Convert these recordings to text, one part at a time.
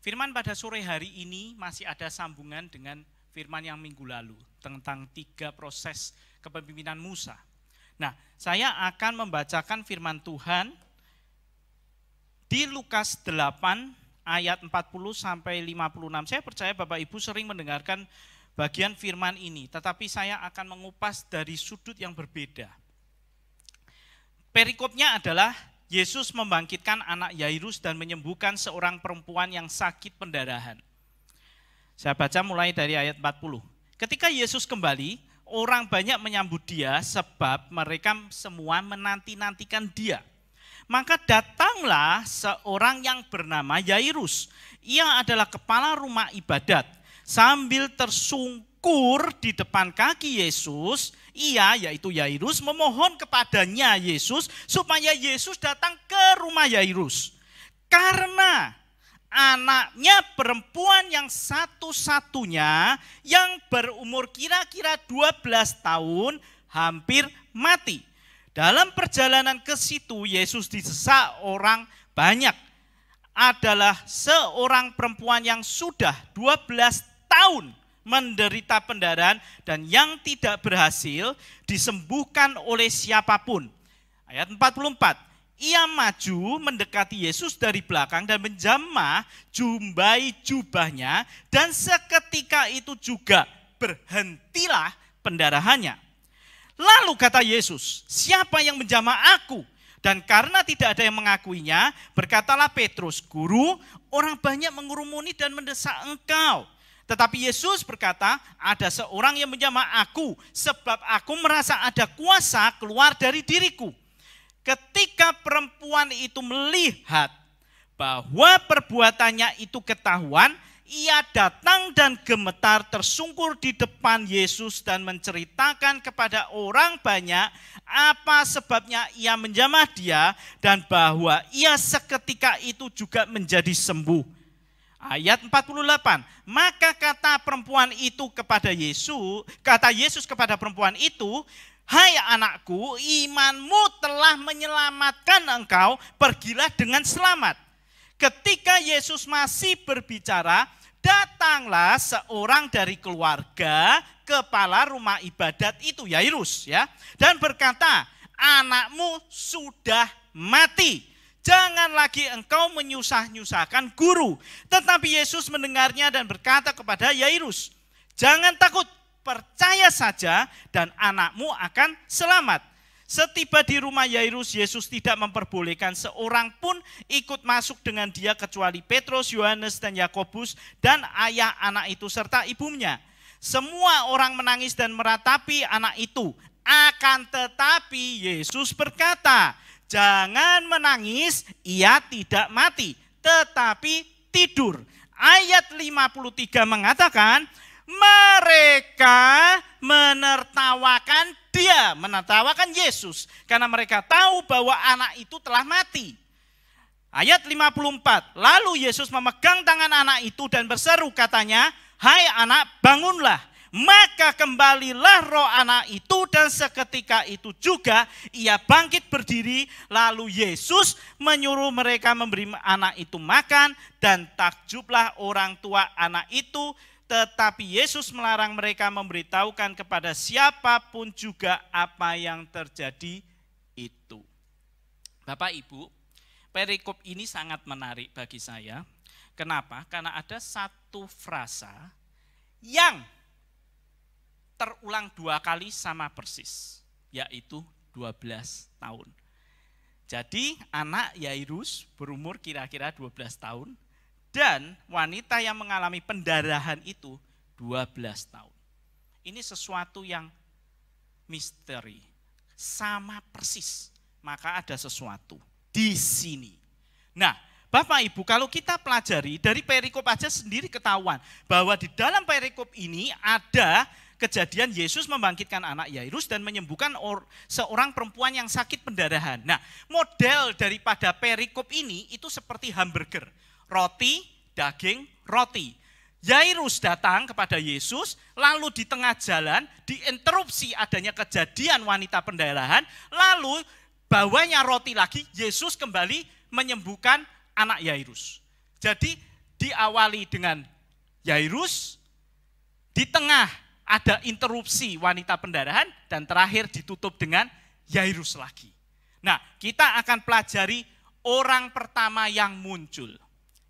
Firman pada sore hari ini masih ada sambungan dengan firman yang minggu lalu tentang 3 proses kepemimpinan Musa. Nah, saya akan membacakan firman Tuhan di Lukas 8 ayat 40 sampai 56. Saya percaya Bapak Ibu sering mendengarkan bagian firman ini, tetapi saya akan mengupas dari sudut yang berbeda. Perikopnya adalah Yesus membangkitkan anak Yairus dan menyembuhkan seorang perempuan yang sakit pendarahan. Saya baca mulai dari ayat 40. Ketika Yesus kembali, orang banyak menyambut dia sebab mereka semua menanti-nantikan dia. Maka datanglah seorang yang bernama Yairus. Ia adalah kepala rumah ibadat. Sambil tersungkur di depan kaki Yesus, ia yaitu Yairus memohon kepadanya Yesus supaya Yesus datang ke rumah Yairus. Karena anaknya perempuan yang satu-satunya yang berumur kira-kira 12 tahun hampir mati. Dalam perjalanan ke situ Yesus disesak orang banyak. Adalah seorang perempuan yang sudah 12 tahun menderita pendarahan dan yang tidak berhasil disembuhkan oleh siapapun. Ayat 44. Ia maju mendekati Yesus dari belakang dan menjamah jumbai jubahnya dan seketika itu juga berhentilah pendarahannya. Lalu kata Yesus, siapa yang menjamah aku? Dan karena tidak ada yang mengakuinya, berkatalah Petrus, Guru, orang banyak mengurumuni dan mendesak engkau. Tetapi Yesus berkata, ada seorang yang menjamah aku, sebab aku merasa ada kuasa keluar dari diriku. Ketika perempuan itu melihat bahwa perbuatannya itu ketahuan, ia datang dan gemetar tersungkur di depan Yesus dan menceritakan kepada orang banyak apa sebabnya ia menjamah dia dan bahwa ia seketika itu juga menjadi sembuh. Ayat 48, maka kata Yesus kepada perempuan itu, hai anakku, imanmu telah menyelamatkan engkau, pergilah dengan selamat. Ketika Yesus masih berbicara, datanglah seorang dari keluarga kepala rumah ibadat itu, Yairus, ya, dan berkata, anakmu sudah mati. Jangan lagi engkau menyusah-nyusahkan guru. Tetapi Yesus mendengarnya dan berkata kepada Yairus, jangan takut, percaya saja dan anakmu akan selamat. Setiba di rumah Yairus, Yesus tidak memperbolehkan seorang pun ikut masuk dengan dia kecuali Petrus, Yohanes, dan Yakobus, dan ayah anak itu serta ibunya. Semua orang menangis dan meratapi anak itu. Akan tetapi Yesus berkata, jangan menangis, ia tidak mati, tetapi tidur. Ayat 53 mengatakan, mereka menertawakan dia, menertawakan Yesus, karena mereka tahu bahwa anak itu telah mati. Ayat 54, lalu Yesus memegang tangan anak itu dan berseru katanya, hai anak, bangunlah. Maka kembalilah roh anak itu dan seketika itu juga ia bangkit berdiri. Lalu Yesus menyuruh mereka memberi anak itu makan dan takjublah orang tua anak itu. Tetapi Yesus melarang mereka memberitahukan kepada siapapun juga apa yang terjadi itu. Bapak Ibu, perikop ini sangat menarik bagi saya. Kenapa? Karena ada satu frasa yang terulang 2 kali sama persis, yaitu 12 tahun. Jadi anak Yairus berumur kira-kira 12 tahun dan wanita yang mengalami pendarahan itu 12 tahun. Ini sesuatu yang misteri, sama persis, maka ada sesuatu di sini. Nah, Bapak Ibu, kalau kita pelajari dari perikop aja sendiri ketahuan bahwa di dalam perikop ini ada kejadian Yesus membangkitkan anak Yairus dan menyembuhkan seorang perempuan yang sakit pendarahan. Nah, model daripada perikop ini itu seperti hamburger, roti, daging, roti. Yairus datang kepada Yesus, lalu di tengah jalan diinterupsi adanya kejadian wanita pendarahan, lalu bawanya roti lagi, Yesus kembali menyembuhkan anak Yairus. Jadi diawali dengan Yairus, di tengah ada interupsi wanita pendarahan, dan terakhir ditutup dengan Yairus lagi. Nah, kita akan pelajari orang pertama yang muncul,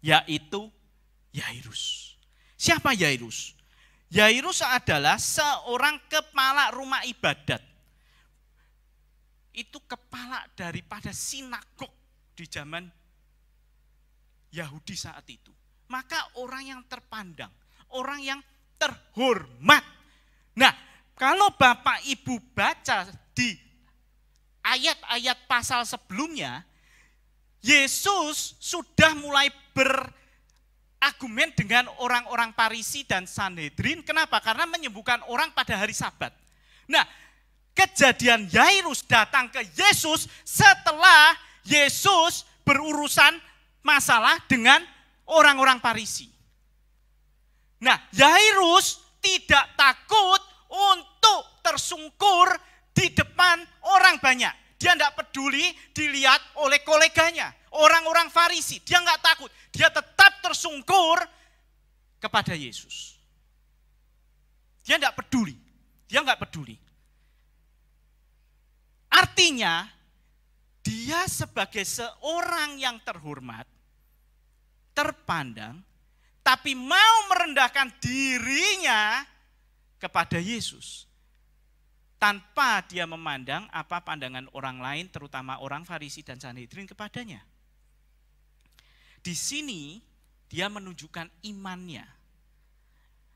yaitu Yairus. Siapa Yairus? Yairus adalah seorang kepala rumah ibadat. Itu kepala daripada sinagog di zaman Yahudi saat itu. Maka orang yang terpandang, orang yang terhormat. Nah, kalau Bapak Ibu baca di ayat-ayat pasal sebelumnya, Yesus sudah mulai berargumen dengan orang-orang Farisi dan Sanhedrin. Kenapa? Karena menyembuhkan orang pada hari Sabat. Nah, kejadian Yairus datang ke Yesus setelah Yesus berurusan masalah dengan orang-orang Farisi. Nah, Yairus tidak takut untuk tersungkur di depan orang banyak. Dia tidak peduli dilihat oleh koleganya, orang-orang Farisi. Dia nggak takut, dia tetap tersungkur kepada Yesus. Dia nggak peduli, Artinya, dia sebagai seorang yang terhormat, terpandang, tapi mau merendahkan dirinya kepada Yesus. Tanpa dia memandang apa pandangan orang lain, terutama orang Farisi dan Sanhedrin kepadanya. Di sini dia menunjukkan imannya,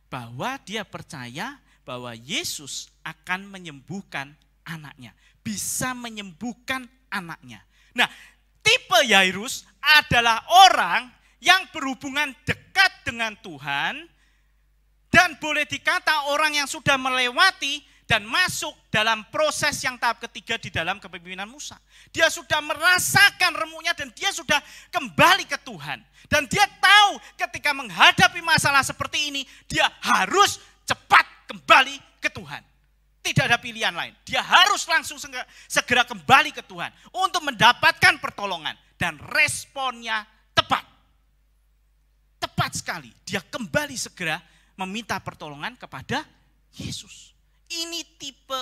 bahwa dia percaya bahwa Yesus akan menyembuhkan anaknya, bisa menyembuhkan anaknya. Nah, tipe Yairus adalah orang yang berhubungan dekat dengan Tuhan, dan boleh dikata orang yang sudah melewati dan masuk dalam proses yang tahap ketiga di dalam kepemimpinan Musa. Dia sudah merasakan remuknya dan dia sudah kembali ke Tuhan. Dan dia tahu ketika menghadapi masalah seperti ini, dia harus cepat kembali ke Tuhan. Tidak ada pilihan lain. Dia harus langsung segera kembali ke Tuhan untuk mendapatkan pertolongan. Dan responnya tepat. Tepat sekali. Dia kembali segera meminta pertolongan kepada Yesus. Ini tipe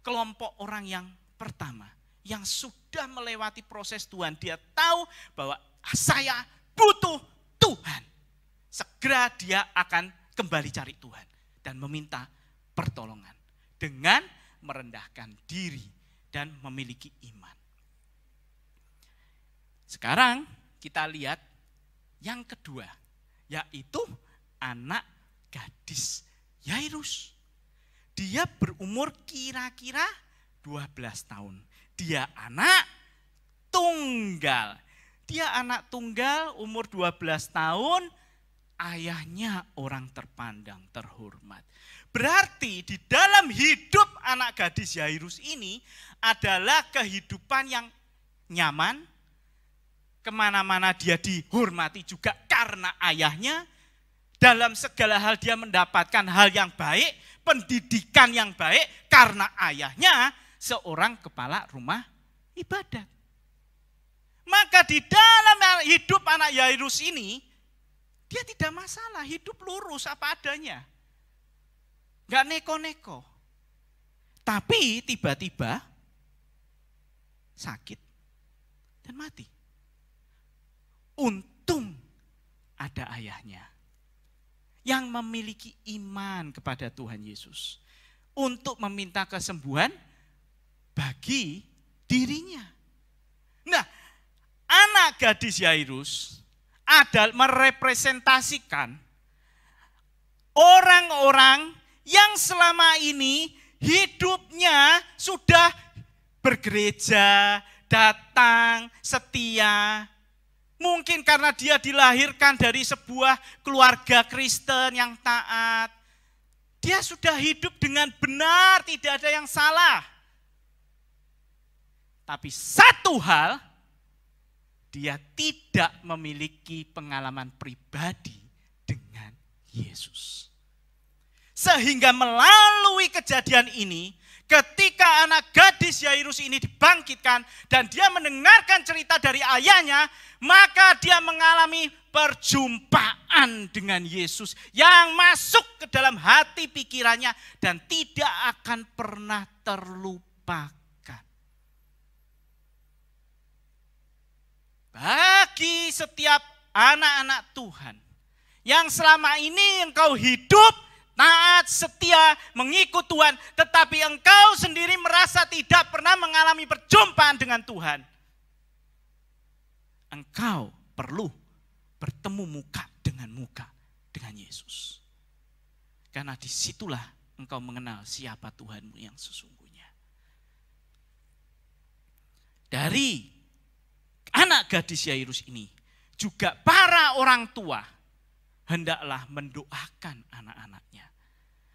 kelompok orang yang pertama, yang sudah melewati proses Tuhan. Dia tahu bahwa saya butuh Tuhan. Segera dia akan kembali cari Tuhan dan meminta pertolongan dengan merendahkan diri dan memiliki iman. Sekarang kita lihat yang kedua, yaitu anak gadis Yairus. Dia berumur kira-kira 12 tahun. Dia anak tunggal. Dia anak tunggal umur 12 tahun, ayahnya orang terpandang, terhormat. Berarti di dalam hidup anak gadis Yairus ini adalah kehidupan yang nyaman, kemana-mana dia dihormati juga karena ayahnya, dalam segala hal dia mendapatkan hal yang baik, pendidikan yang baik karena ayahnya seorang kepala rumah ibadat. Maka di dalam hidup anak Yairus ini, dia tidak masalah, hidup lurus apa adanya. Gak neko-neko. Tapi tiba-tiba sakit dan mati. Untung ada ayahnya yang memiliki iman kepada Tuhan Yesus untuk meminta kesembuhan bagi dirinya. Nah, anak gadis Yairus adalah merepresentasikan orang-orang yang selama ini hidupnya sudah bergereja, datang, setia. Mungkin karena dia dilahirkan dari sebuah keluarga Kristen yang taat. Dia sudah hidup dengan benar, tidak ada yang salah. Tapi satu hal, dia tidak memiliki pengalaman pribadi dengan Yesus. Sehingga melalui kejadian ini, ketika anak gadis Yairus ini dibangkitkan dan dia mendengarkan cerita dari ayahnya, maka dia mengalami perjumpaan dengan Yesus yang masuk ke dalam hati pikirannya dan tidak akan pernah terlupakan. Bagi setiap anak-anak Tuhan yang selama ini engkau hidup taat, setia, mengikut Tuhan, tetapi engkau sendiri merasa tidak pernah mengalami perjumpaan dengan Tuhan. Engkau perlu bertemu muka dengan Yesus. Karena disitulah engkau mengenal siapa Tuhanmu yang sesungguhnya. Dari anak gadis Yairus ini, juga para orang tua hendaklah mendoakan anak-anaknya.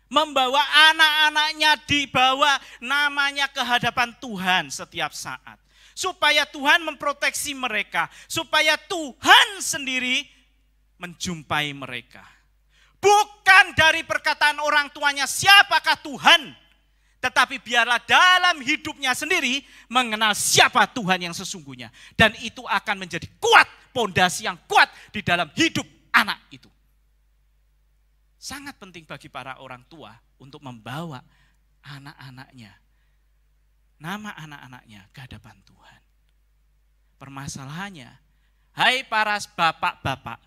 Membawa anak-anaknya, dibawa namanya ke hadapan Tuhan setiap saat. Supaya Tuhan memproteksi mereka. Supaya Tuhan sendiri menjumpai mereka. Bukan dari perkataan orang tuanya siapakah Tuhan. Tetapi biarlah dalam hidupnya sendiri mengenal siapa Tuhan yang sesungguhnya. Dan itu akan menjadi kuat, pondasi yang kuat di dalam hidup anak itu. Sangat penting bagi para orang tua untuk membawa anak-anaknya, nama anak-anaknya ke hadapan Tuhan. Permasalahannya, hai para bapak-bapak,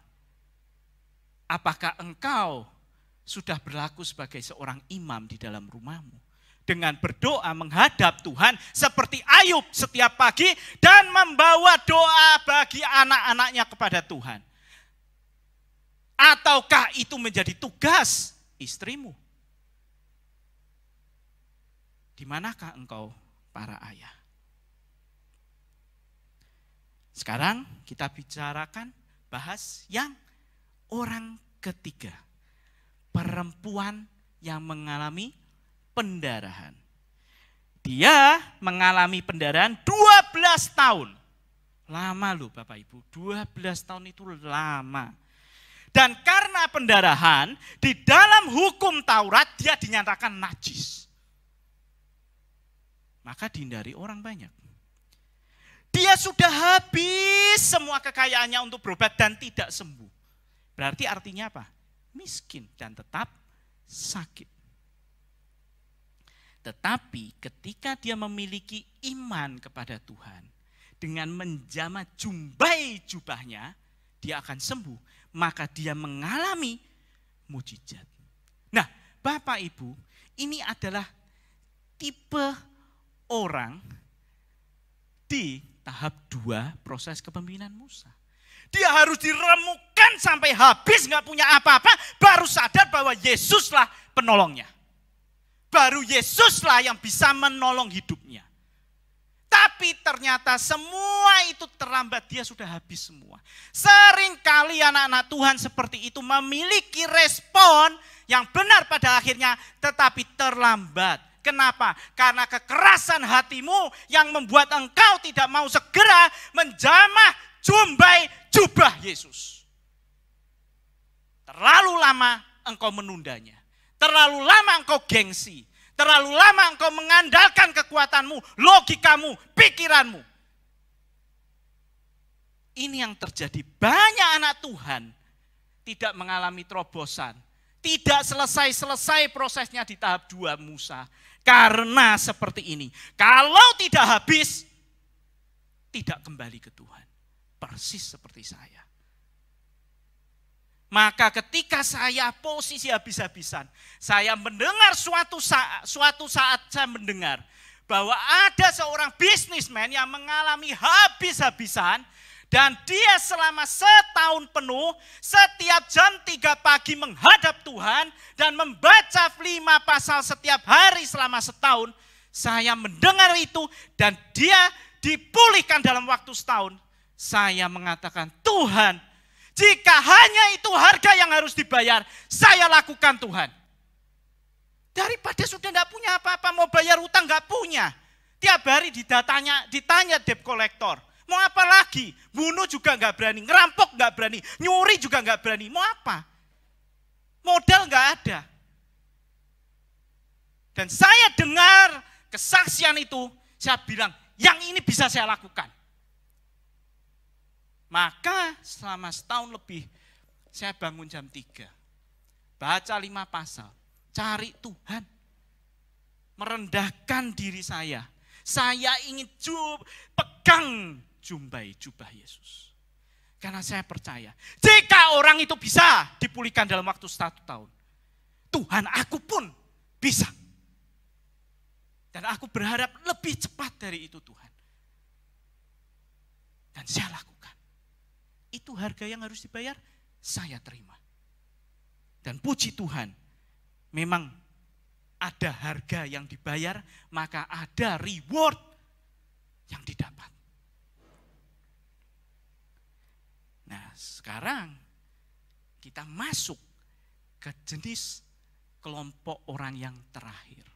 apakah engkau sudah berlaku sebagai seorang imam di dalam rumahmu? Dengan berdoa menghadap Tuhan seperti Ayub setiap pagi dan membawa doa bagi anak-anaknya kepada Tuhan. Ataukah itu menjadi tugas istrimu? Di manakah engkau para ayah? Sekarang kita bicarakan, bahas yang orang ketiga. Perempuan yang mengalami pendarahan. Dia mengalami pendarahan 12 tahun. Lama loh Bapak Ibu, 12 tahun itu lama. Dan karena pendarahan, di dalam hukum Taurat dia dinyatakan najis. Maka dihindari orang banyak. Dia sudah habis semua kekayaannya untuk berobat dan tidak sembuh. Berarti artinya apa? Miskin dan tetap sakit. Tetapi ketika dia memiliki iman kepada Tuhan, dengan menjamah jumbai jubahnya, dia akan sembuh. Maka dia mengalami mujizat. Nah, Bapak Ibu, ini adalah tipe orang di tahap 2 proses kepemimpinan Musa. Dia harus diremukkan sampai habis, gak punya apa-apa, baru sadar bahwa Yesuslah penolongnya. Baru Yesuslah yang bisa menolong hidupnya. Tapi ternyata semua itu terlambat, dia sudah habis semua. Seringkali anak-anak Tuhan seperti itu memiliki respon yang benar pada akhirnya, tetapi terlambat. Kenapa? Karena kekerasan hatimu yang membuat engkau tidak mau segera menjamah jumbai jubah Yesus. Terlalu lama engkau menundanya. Terlalu lama engkau gengsi. Terlalu lama engkau mengandalkan kekuatanmu, logikamu, pikiranmu. Ini yang terjadi. Banyak anak Tuhan tidak mengalami terobosan. Tidak selesai-selesai prosesnya di tahap 2 Musa. Karena seperti ini. Kalau tidak habis, tidak kembali ke Tuhan. Persis seperti saya. Maka ketika saya posisi habis-habisan, saya mendengar suatu saat saya mendengar bahwa ada seorang bisnismen yang mengalami habis-habisan dan dia selama setahun penuh setiap jam 3 pagi menghadap Tuhan dan membaca 5 pasal setiap hari selama setahun. Saya mendengar itu dan dia dipulihkan dalam waktu setahun. Saya mengatakan, Tuhan, jika hanya itu harga yang harus dibayar, saya lakukan Tuhan. Daripada sudah tidak punya apa-apa, mau bayar utang nggak punya. Tiap hari ditanya debt collector, mau apa lagi? Bunuh juga nggak berani, ngerampok nggak berani, nyuri juga nggak berani. Mau apa? Modal nggak ada. Dan saya dengar kesaksian itu, saya bilang, yang ini bisa saya lakukan. Maka selama setahun lebih saya bangun jam 3. Baca 5 pasal. Cari Tuhan. Merendahkan diri saya. Saya ingin pegang jubah Yesus. Karena saya percaya, jika orang itu bisa dipulihkan dalam waktu 1 tahun, Tuhan aku pun bisa. Dan aku berharap lebih cepat dari itu Tuhan. Dan saya lakukan. Itu harga yang harus dibayar, saya terima. Dan puji Tuhan, memang ada harga yang dibayar, maka ada reward yang didapat. Nah, sekarang kita masuk ke jenis kelompok orang yang terakhir.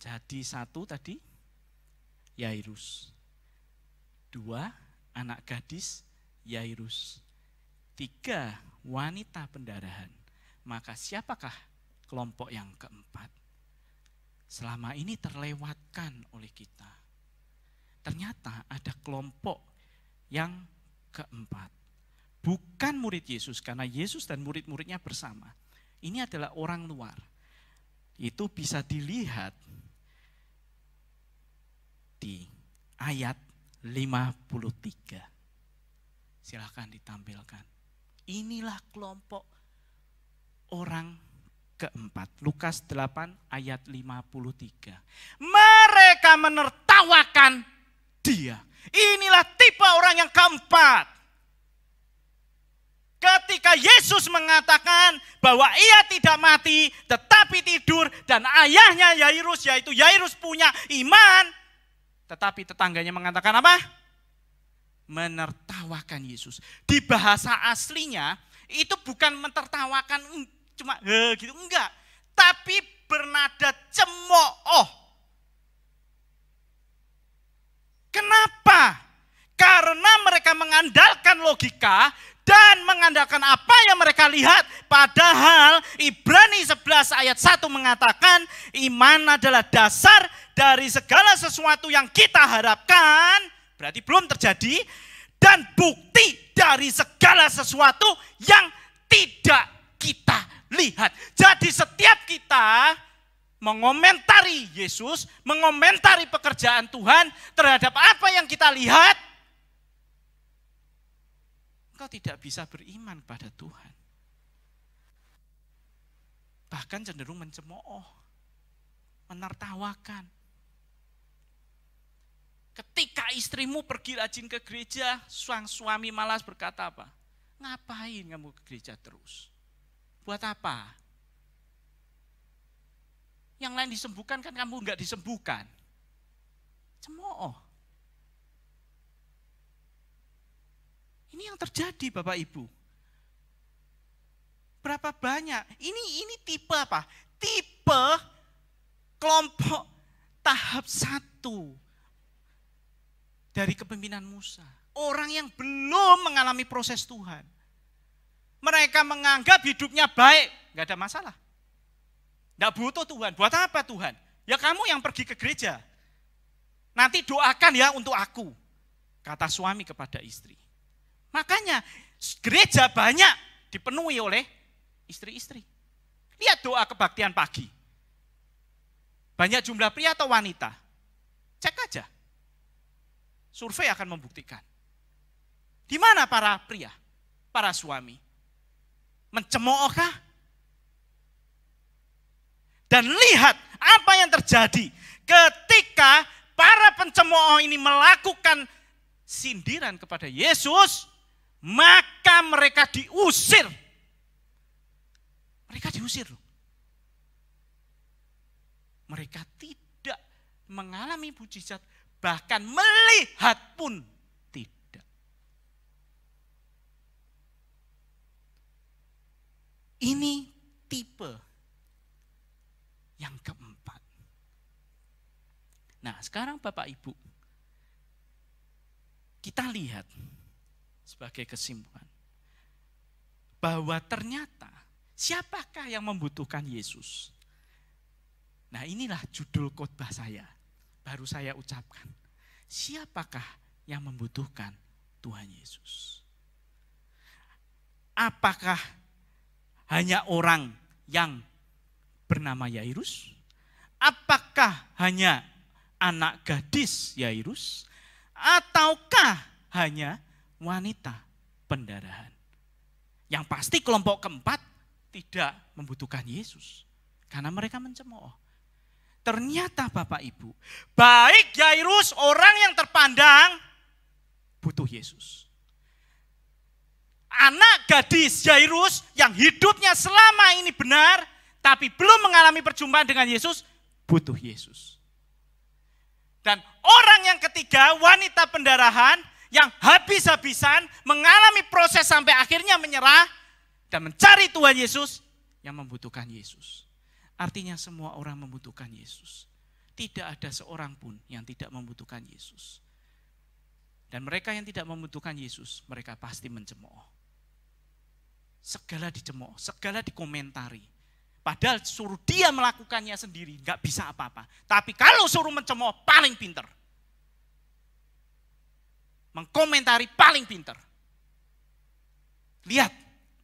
Jadi 1 tadi, Yairus. 2, anak gadis, Yairus. 3, wanita pendarahan. Maka siapakah kelompok yang keempat? Selama ini terlewatkan oleh kita. Ternyata ada kelompok yang keempat. Bukan murid Yesus, karena Yesus dan murid-muridnya bersama. Ini adalah orang luar. Itu bisa dilihat di ayat 53. Silakan ditampilkan. Inilah kelompok orang keempat. Lukas 8 ayat 53. Mereka menertawakan dia. Inilah tipe orang yang keempat. Ketika Yesus mengatakan bahwa ia tidak mati tetapi tidur, dan ayahnya Yairus, yaitu Yairus punya iman, tetapi tetangganya mengatakan apa? Menertawakan Yesus. Di bahasa aslinya itu bukan menertawakan cuma gitu, enggak, tapi bernada cemooh. Kenapa? Karena mereka mengandalkan logika dan mengandalkan apa yang mereka lihat. Padahal Ibrani 11 ayat 1 mengatakan iman adalah dasar dari segala sesuatu yang kita harapkan, berarti belum terjadi, dan bukti dari segala sesuatu yang tidak kita lihat. Jadi setiap kita mengomentari Yesus, mengomentari pekerjaan Tuhan terhadap apa yang kita lihat, engkau tidak bisa beriman pada Tuhan. Bahkan cenderung mencemooh, menertawakan. Ketika istrimu pergi rajin ke gereja, sang suami malas berkata apa? Ngapain kamu ke gereja terus? Buat apa? Yang lain disembuhkan kan kamu enggak disembuhkan. Cemooh. Ini yang terjadi Bapak Ibu. Berapa banyak? Ini tipe apa? Tipe kelompok tahap 1 dari kepemimpinan Musa. Orang yang belum mengalami proses Tuhan. Mereka menganggap hidupnya baik, enggak ada masalah. Enggak butuh Tuhan. Buat apa Tuhan? Ya kamu yang pergi ke gereja. Nanti doakan ya untuk aku, kata suami kepada istri. Makanya gereja banyak dipenuhi oleh istri-istri. Lihat doa kebaktian pagi. Banyak jumlah pria atau wanita? Cek aja. Survei akan membuktikan. Di mana para pria, para suami? Mencemoohkah? Dan lihat apa yang terjadi ketika para pencemooh ini melakukan sindiran kepada Yesus, maka mereka diusir. Mereka diusir loh. Mereka tidak mengalami mujizat, bahkan melihat pun tidak. Ini tipe yang keempat. Nah, sekarang Bapak Ibu, kita lihat sebagai kesimpulan bahwa ternyata siapakah yang membutuhkan Yesus? Nah, inilah judul khotbah saya. Baru saya ucapkan. Siapakah yang membutuhkan Tuhan Yesus. Apakah hanya orang yang bernama Yairus? Apakah hanya anak gadis Yairus? Ataukah hanya wanita pendarahan? Yang pasti kelompok keempat tidak membutuhkan Yesus. Karena mereka mencemooh. Ternyata Bapak Ibu, baik Yairus orang yang terpandang butuh Yesus. Anak gadis Yairus yang hidupnya selama ini benar, tapi belum mengalami perjumpaan dengan Yesus, butuh Yesus. Dan orang yang ketiga, wanita pendarahan, yang habis-habisan mengalami proses sampai akhirnya menyerah, dan mencari Tuhan Yesus, yang membutuhkan Yesus. Artinya semua orang membutuhkan Yesus. Tidak ada seorang pun yang tidak membutuhkan Yesus. Dan mereka yang tidak membutuhkan Yesus, mereka pasti mencemooh. Segala dicemooh, segala dikomentari. Padahal suruh dia melakukannya sendiri, gak bisa apa-apa. Tapi kalau suruh mencemooh, paling pinter. Mengkomentari paling pinter. Lihat,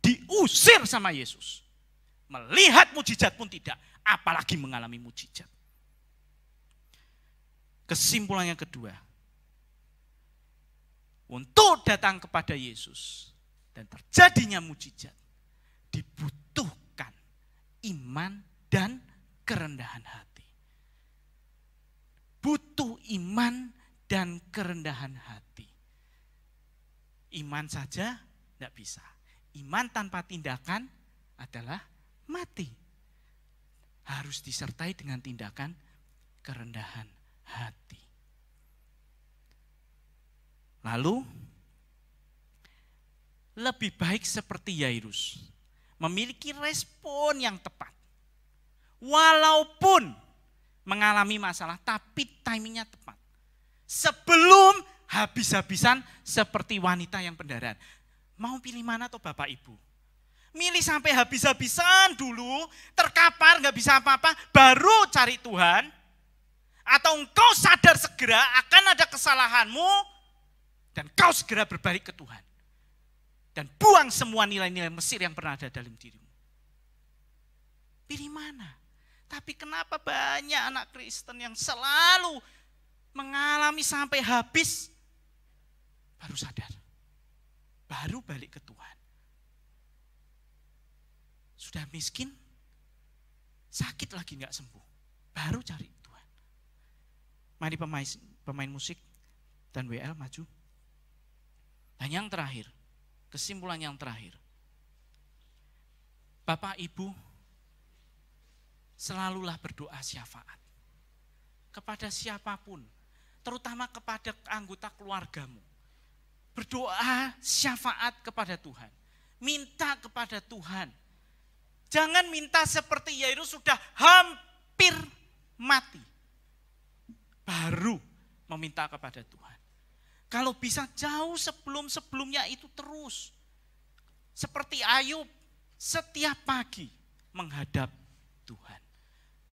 diusir sama Yesus. Melihat mujizat pun tidak, apalagi mengalami mujizat. Kesimpulan yang kedua, untuk datang kepada Yesus dan terjadinya mujizat, dibutuhkan iman dan kerendahan hati. Butuh iman dan kerendahan hati. Iman saja tidak bisa. Iman tanpa tindakan adalah mati. Harus disertai dengan tindakan kerendahan hati. Lalu, lebih baik seperti Yairus, memiliki respon yang tepat. Walaupun mengalami masalah, tapi timingnya tepat. Sebelum habis-habisan seperti wanita yang pendarahan. Mau pilih mana tuh Bapak Ibu? Milih sampai habis-habisan dulu, terkapar gak bisa apa-apa, baru cari Tuhan. Atau engkau sadar segera akan ada kesalahanmu, dan kau segera berbalik ke Tuhan. Dan buang semua nilai-nilai Mesir yang pernah ada dalam dirimu. Pilih mana? Tapi kenapa banyak anak Kristen yang selalu mengalami sampai habis, baru sadar. Baru balik ke Tuhan. Sudah miskin, sakit lagi gak sembuh. Baru cari Tuhan. Mari pemain musik dan WL maju. Dan yang terakhir, kesimpulan yang terakhir. Bapak Ibu, selalulah berdoa syafaat. Kepada siapapun, terutama kepada anggota keluargamu. Berdoa syafaat kepada Tuhan. Minta kepada Tuhan. Jangan minta seperti Yairus sudah hampir mati. Baru meminta kepada Tuhan. Kalau bisa jauh sebelum-sebelumnya itu terus. Seperti Ayub, setiap pagi menghadap Tuhan.